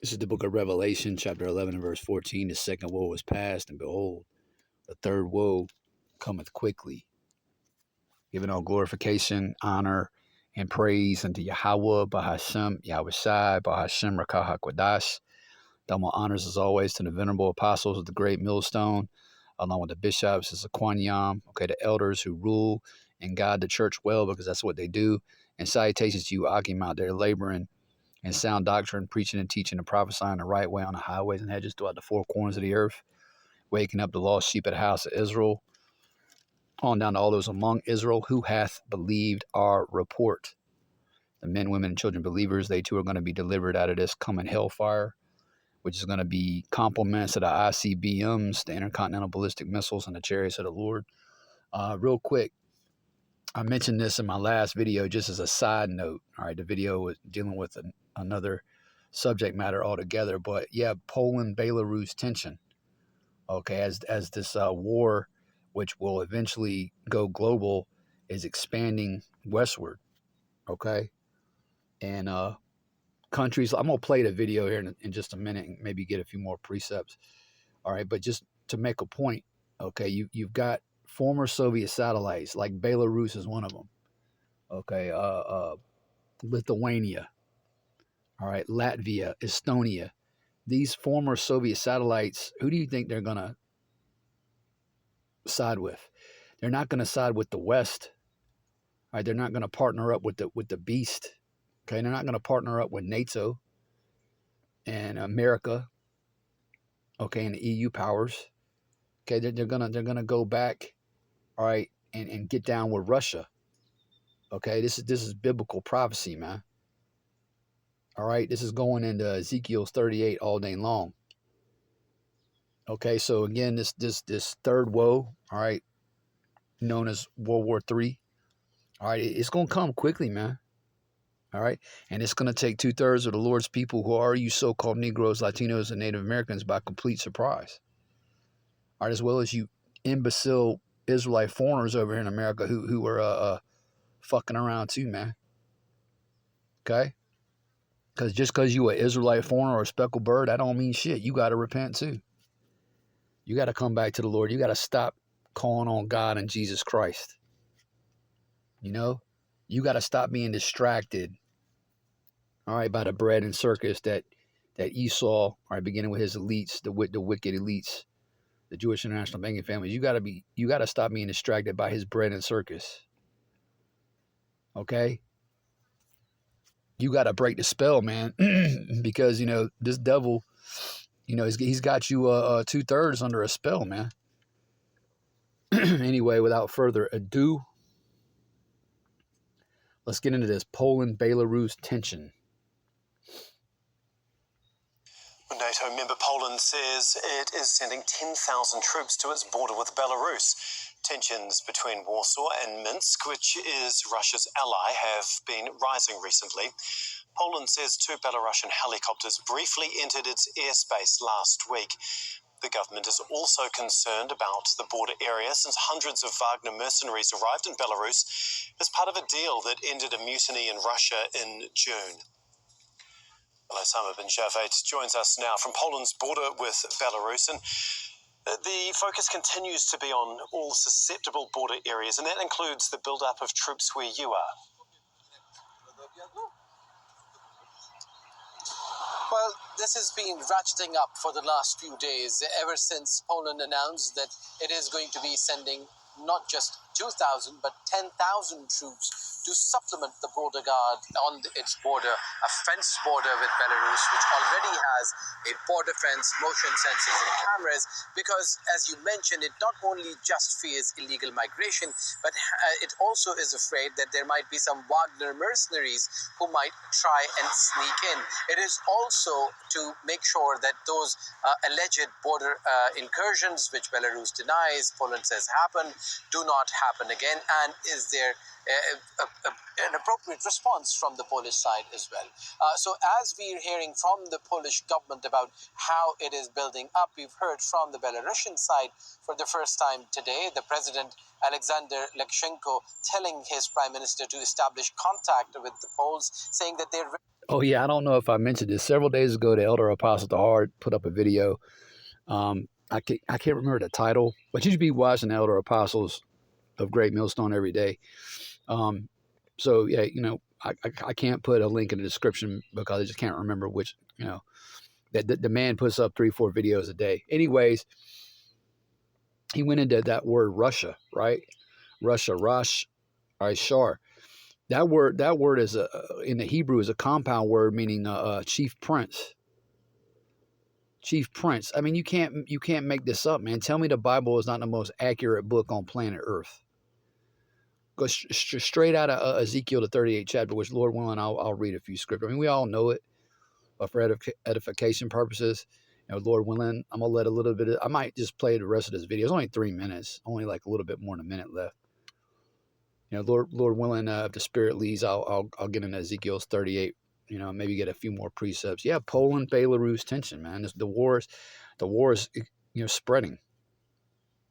This is the book of Revelation, chapter 11 and verse 14. The second woe is past, and behold, the third woe cometh quickly. Giving all glorification, honor, and praise unto Yahweh, Bahashem, Yahushai, Bahashem, Rakah HaKodash. Double honors as always to the venerable apostles of the great millstone, along with the bishops, the Zaquaniam, okay, the elders who rule and guide the church well, because that's what they do. And salutations to you, Akim, out there laboring and sound doctrine, preaching and teaching and prophesying the right way on the highways and hedges throughout the four corners of the earth, waking up the lost sheep of the house of Israel, on down to all those among Israel who hath believed our report. The men, women, and children believers, they too are going to be delivered out of this coming hellfire, which is going to be compliments of the ICBMs, the intercontinental ballistic missiles, and the chariots of the Lord. Real quick, I mentioned this in my last video just as a side note. All right, the video was dealing with another subject matter altogether, but yeah, Poland-Belarus tension. Okay, as this war, which will eventually go global, is expanding westward. Okay, and countries. I'm gonna play the video here in just a minute and maybe get a few more precepts. All right, but just to make a point, okay, you've got former Soviet satellites, like Belarus is one of them. Okay, Lithuania, all right, Latvia, Estonia. These former Soviet satellites, who do you think they're going to side with? They're not going to side with the West. All right, they're not going to partner up with the beast. Okay, they're not going to partner up with NATO and America. Okay, and the EU powers. Okay, they're gonna go back. All right, and get down with Russia. Okay, this is biblical prophecy, man. All right, this is going into Ezekiel's 38 all day long. Okay, so again, this third woe, all right, known as World War III. All right, it's gonna come quickly, man. All right, and it's gonna take 2/3 of the Lord's people, who are you so-called Negroes, Latinos, and Native Americans, by complete surprise. All right, as well as you imbecile Israelite foreigners over here in America who are fucking around too, man. Okay. Because just because you an Israelite foreigner or a speckled bird, that don't mean shit. You got to repent too. You got to come back to the Lord. You got to stop calling on God and Jesus Christ. You know, you got to stop being distracted, all right, by the bread and circus that Esau, all right, beginning with his elites, the wicked elites, the Jewish international banking families. You got to stop being distracted by his bread and circus. Okay? You got to break the spell, man, because, you know, this devil, you know, he's got you 2/3 under a spell, man. Anyway, without further ado, let's get into this Poland-Belarus tension. NATO member Poland says it is sending 10,000 troops to its border with Belarus. Tensions between Warsaw and Minsk, which is Russia's ally, have been rising recently. Poland says 2 Belarusian helicopters briefly entered its airspace last week. The government is also concerned about the border area, since hundreds of Wagner mercenaries arrived in Belarus as part of a deal that ended a mutiny in Russia in June. Osama bin Javed joins us now from Poland's border with Belarus, and the focus continues to be on all susceptible border areas, and that includes the build-up of troops where you are. Well, this has been ratcheting up for the last few days, ever since Poland announced that it is going to be sending not just 2,000 but 10,000 troops to supplement the border guard on its border, a fenced border with Belarus, which already has a border fence, motion sensors and cameras, because, as you mentioned, it not only just fears illegal migration, but it also is afraid that there might be some Wagner mercenaries who might try and sneak in. It is also to make sure that those alleged border incursions, which Belarus denies, Poland says happen, do not happen again, and is there an appropriate response from the Polish side as well. So as we're hearing from the Polish government about how it is building up, we've heard from the Belarusian side for the first time today, the President Alexander Lukashenko telling his Prime Minister to establish contact with the Poles, saying that they're... Oh yeah, I don't know if I mentioned this. Several days ago, the Elder Apostle Hard put up a video. I can't remember the title, but you should be watching the Elder Apostles of Great Millstone every day. So yeah, I can't put a link in the description because I just can't remember which. That the man puts up 3-4 videos a day. Anyways, he went into that word Russia, right? Russia, Rosh, all right, Shar. That word is in the Hebrew is a compound word meaning chief prince. Chief prince. I mean, you can't make this up, man. Tell me the Bible is not the most accurate book on planet Earth. Go straight out of Ezekiel the 38th chapter, which Lord willing, I'll read a few scriptures. I mean, we all know it, but for edification purposes, Lord willing, I'm gonna let a little bit. I might just play the rest of this video. It's only 3 minutes, only like a little bit more than a minute left. Lord willing, if the Spirit leads, I'll get into Ezekiel's 38. Maybe get a few more precepts. Yeah, Poland-Belarus tension, man. The war is spreading.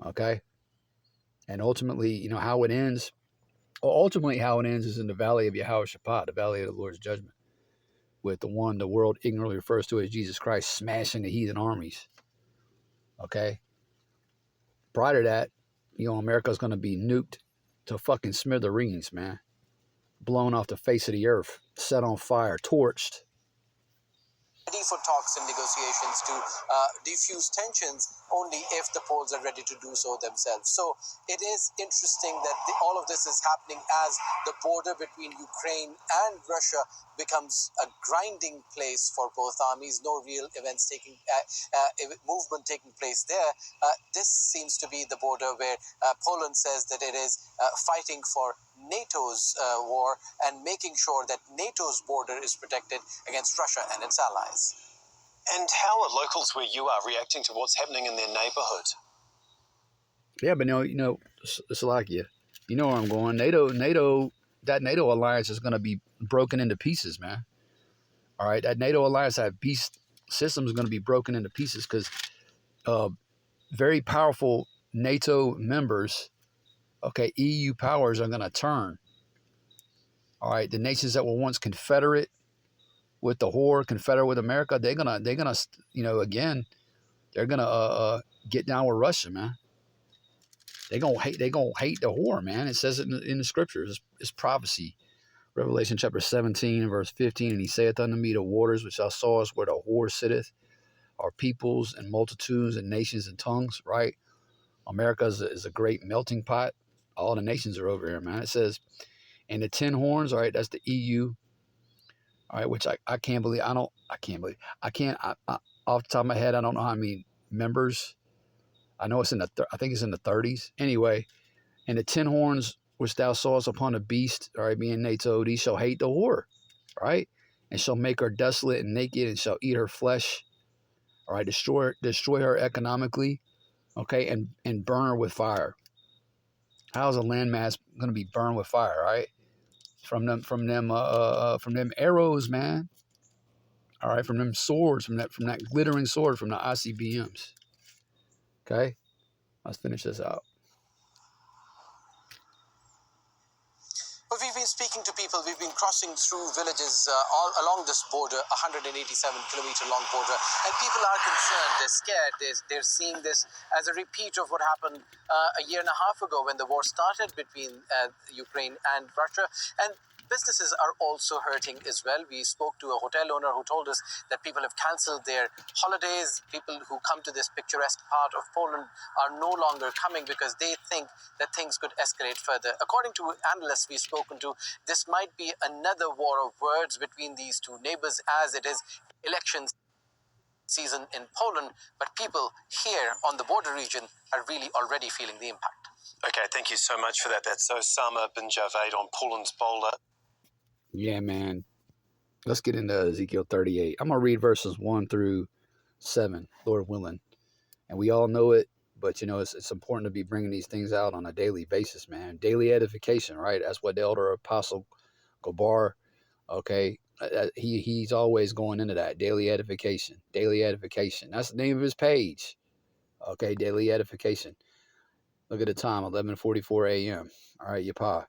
Okay, and ultimately, how it ends. Ultimately, how it ends is in the valley of Yehoshaphat, the valley of the Lord's judgment, with the one the world ignorantly refers to as Jesus Christ smashing the heathen armies. Okay, prior to that, America's going to be nuked to fucking smithereens, man. Blown off the face of the earth, set on fire, torched. Ready for talks and negotiations to defuse tensions only if the Poles are ready to do so themselves. So it is interesting that all of this is happening as the border between Ukraine and Russia becomes a grinding place for both armies. No real movement taking place there. This seems to be the border where Poland says that it is fighting for NATO's war and making sure that NATO's border is protected against Russia and its allies. And how are locals where you are reacting to what's happening in their neighbourhood? Yeah, but Slovakia, you know where I'm going. That NATO alliance is going to be broken into pieces, man. All right, that NATO alliance, that beast system is going to be broken into pieces because very powerful NATO members, okay, EU powers are going to turn. All right, the nations that were once confederate with the whore, confederate with America, they're gonna, again, they're gonna get down with Russia, man. They're gonna hate the whore, man. It says it in the scriptures. It's prophecy. Revelation chapter 17 and verse 15, and he saith unto me, the waters which thou sawest where the whore sitteth are peoples and multitudes and nations and tongues, right? America is a great melting pot. All the nations are over here, man. It says, and the 10 horns, all right, that's the EU, all right, which I can't believe. I off the top of my head, I don't know how many members. I know it's I think it's in the 30s. Anyway, and the 10 horns which thou sawest upon the beast, all right, being NATO, these shall hate the whore, right? And shall make her desolate and naked, and shall eat her flesh, all right, destroy her economically, okay, and burn her with fire. How's a landmass going to be burned with fire, right? From them arrows, man. All right, from them swords, from that glittering sword, from the ICBMs. Okay, let's finish this out. But we've been speaking to people, we've been crossing through villages all along this border, 187-kilometer long border, and people are concerned, they're scared, they're seeing this as a repeat of what happened a year and a half ago when the war started between Ukraine and Russia. And businesses are also hurting as well. We spoke to a hotel owner who told us that people have cancelled their holidays. People who come to this picturesque part of Poland are no longer coming because they think that things could escalate further. According to analysts we've spoken to, this might be another war of words between these two neighbors as it is elections season in Poland, but people here on the border region are really already feeling the impact. Okay, thank you so much for that. That's Osama bin Javed on Poland's boulder. Yeah, man. Let's get into Ezekiel 38. I'm going to read verses 1 through 7, Lord willing. And we all know it, but, it's important to be bringing these things out on a daily basis, man. Daily edification, right? That's what the elder apostle Gobar, okay, he's always going into that. Daily edification. Daily edification. That's the name of his page. Okay, daily edification. Look at the time, 11:44 a.m. All right, Yapa.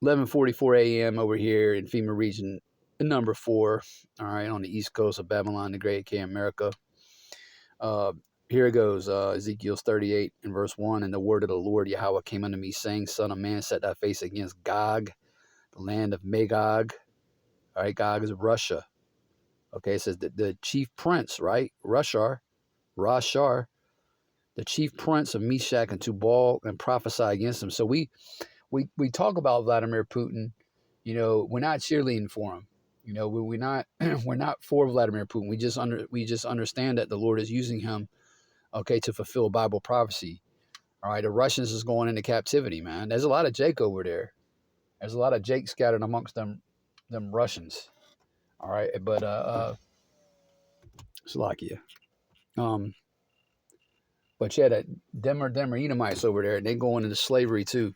11:44 a.m. over here in FEMA region number 4. All right, on the east coast of Babylon the Great, America. Here it goes, Ezekiel 38 and verse 1. And the word of the Lord Yahweh came unto me, saying, Son of man, set thy face against Gog, the land of Magog. All right, Gog is Russia. Okay, it says the chief prince, right? Rashar, the chief prince of Meshach and Tubal, and prophesy against him. So we talk about Vladimir Putin. You know, we're not cheerleading for him. You know, we're not we're not for Vladimir Putin. We just understand that the Lord is using him, okay, to fulfill Bible prophecy. All right, the Russians is going into captivity, man. There's a lot of Jake over there. There's a lot of Jake scattered amongst them Russians. All right, but Slovakia. But yeah, that them Edomites over there, they going into slavery too.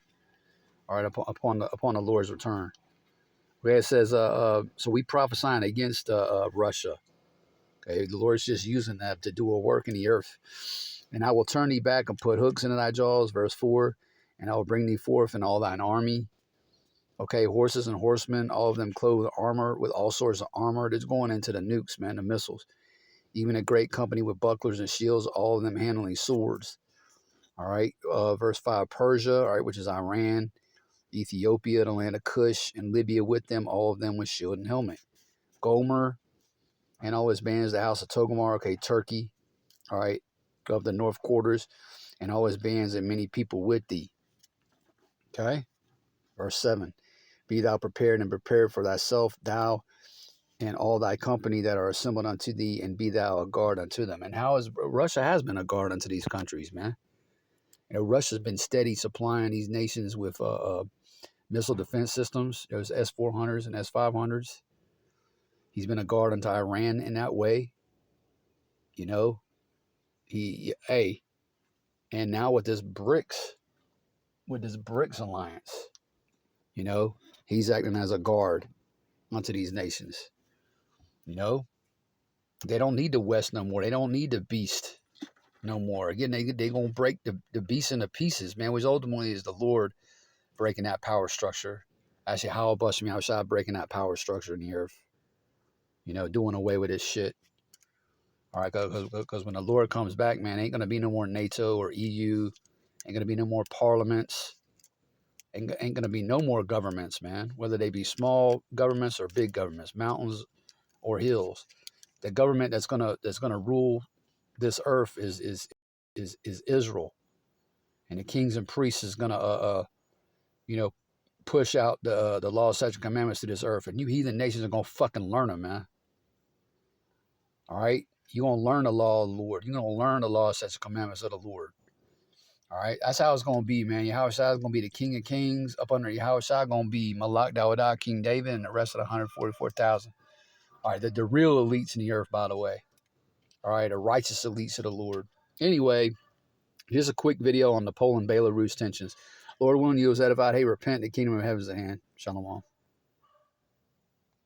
All right, upon the Lord's return. Where it says, so we prophesying against Russia. Okay, the Lord's just using that to do a work in the earth. And I will turn thee back and put hooks into thy jaws, verse 4, and I will bring thee forth in all thine army. Okay, horses and horsemen, all of them clothed with armor, with all sorts of armor. That's going into the nukes, man, the missiles. Even a great company with bucklers and shields, all of them handling swords. All right, verse 5, Persia, all right, which is Iran, Ethiopia, the land of Cush, and Libya with them, all of them with shield and helmet. Gomer and all his bands, the house of Togomar, okay, Turkey, all right, of the north quarters, and all his bands and many people with thee. Okay, verse 7, be thou prepared and prepared for thyself, thou and all thy company that are assembled unto thee, and be thou a guard unto them. And how is Russia has been a guard unto these countries, man. You know, Russia's been steady supplying these nations with missile defense systems. There's S-400s and S-500s. He's been a guard unto Iran in that way. You know, and now with this BRICS alliance, you know, he's acting as a guard unto these nations. You know, they don't need the West no more. They don't need the beast no more. Again, they gonna break the beast into pieces, man. Which ultimately is the Lord breaking that power structure. Actually, how bust me outside breaking that power structure in the earth. You know, doing away with this shit. All right, because when the Lord comes back, man, ain't gonna be no more NATO or EU. Ain't gonna be no more parliaments. Ain't gonna be no more governments, man. Whether they be small governments or big governments, mountains or hills. The government that's gonna rule this earth is Israel, and the kings and priests is gonna you know, push out the law, statutes, and commandments to this earth, and you heathen nations are gonna fucking learn them, man. All right, you're gonna learn the law of the Lord. You're gonna learn the law, statutes, and commandments of the Lord. All right, that's how it's gonna be, man. Yahushua is gonna be the King of Kings. Up under Yahushua gonna be Malak Dawadah, King David, and the rest of the 144,000. All right, the real elites in the earth, by the way. All right, the righteous elites of the Lord. Anyway, here's a quick video on the Poland-Belarus tensions. Lord willing, you was edified. Hey, repent. The kingdom of heaven is at hand. Shalom.